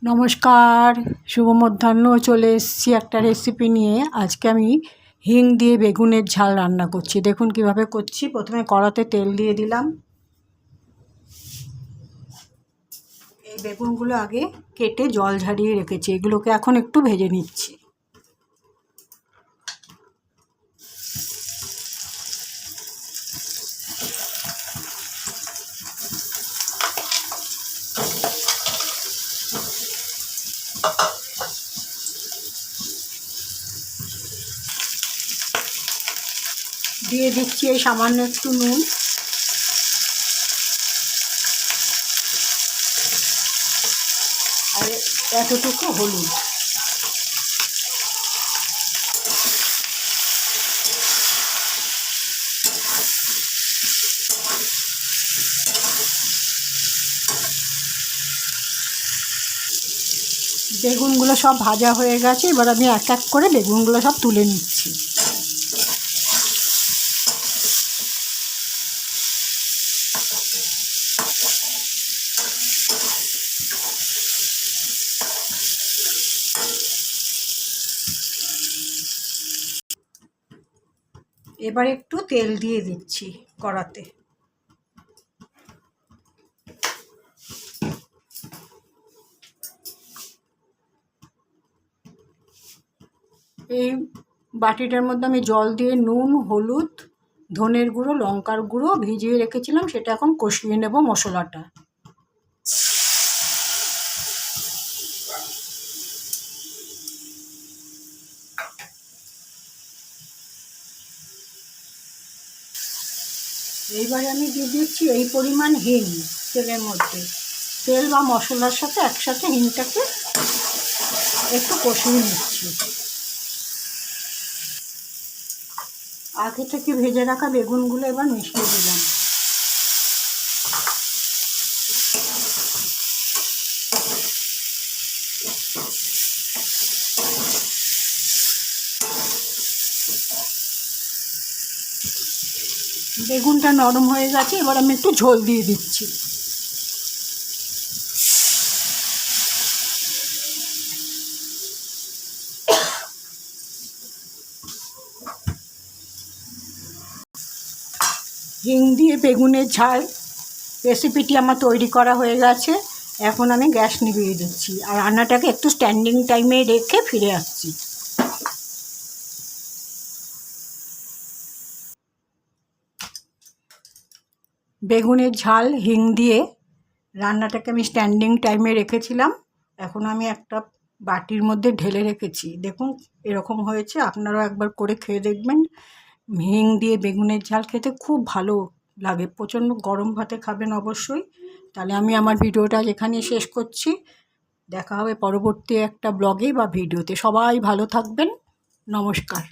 নমস্কার, শুভ মধ্যাহ্ন। চলে এসেছি একটা রেসিপি নিয়ে। আজকে আমি হিং দিয়ে বেগুনের ঝাল রান্না করছি। দেখুন কিভাবে করছি। প্রথমে কড়াতে তেল দিয়ে দিলাম। এই বেগুনগুলো আগে কেটে জল ঝরিয়ে রেখেছি, এগুলোকে এখন একটু ভেজে নিচ্ছি। দিয়ে দিচ্ছি এই সামান্য একটু নুন, আর এতটুকু হলুদ। বেগুনগুলো সব ভাজা হয়ে গেছে। এবার আমি এক এক করে বেগুনগুলো সব তুলে নিচ্ছি। এবার একটু তেল দিয়ে দিচ্ছি কড়াতে। এই বাটিটার মধ্যে আমি জল দিয়ে নুন, হলুদ, ধনের গুঁড়ো, লঙ্কার গুঁড়ো ভিজিয়ে রেখেছিলাম, সেটা এখন কষিয়ে নেব মশলাটা। এইবারে আমি দিয়ে দিচ্ছি এই পরিমাণ হিং তেলের মধ্যে। তেল বা মশলার সাথে একসাথে হিংটাকে একটু কষিয়ে নিচ্ছি। আগে থেকে ভেজে রাখা বেগুনগুলো এবার মিশিয়ে দিলাম। বেগুনটা নরম হয়ে গেছে, এবার আমি একটু ঝোল দিয়ে দিচ্ছি। হিং দিয়ে বেগুনের ঝাল রেসিপিটি আমার তৈরি করা হয়ে গেছে। এখন আমি গ্যাস নিভিয়ে দিচ্ছি আর রান্নাটাকে একটু স্ট্যান্ডিং টাইমে রেখে ফিরে আসছি। বেগুনের ঝাল হিং দিয়ে রান্নাটাকে আমি স্ট্যান্ডিং টাইমে রেখেছিলাম। এখন আমি একটা বাটির মধ্যে ঢেলে রেখেছি। দেখুন এরকম হয়েছে। আপনারাও একবার করে খেয়ে দেখবেন। হিং দিয়ে বেগুনের ঝাল খেতে খুব ভালো লাগে। প্রচণ্ড গরম ভাতে খাবেন অবশ্যই। তাহলে আমি আমার ভিডিওটা এখানেই শেষ করছি। দেখা হবে পরবর্তী একটা ব্লগে বা ভিডিওতে। সবাই ভালো থাকবেন। নমস্কার।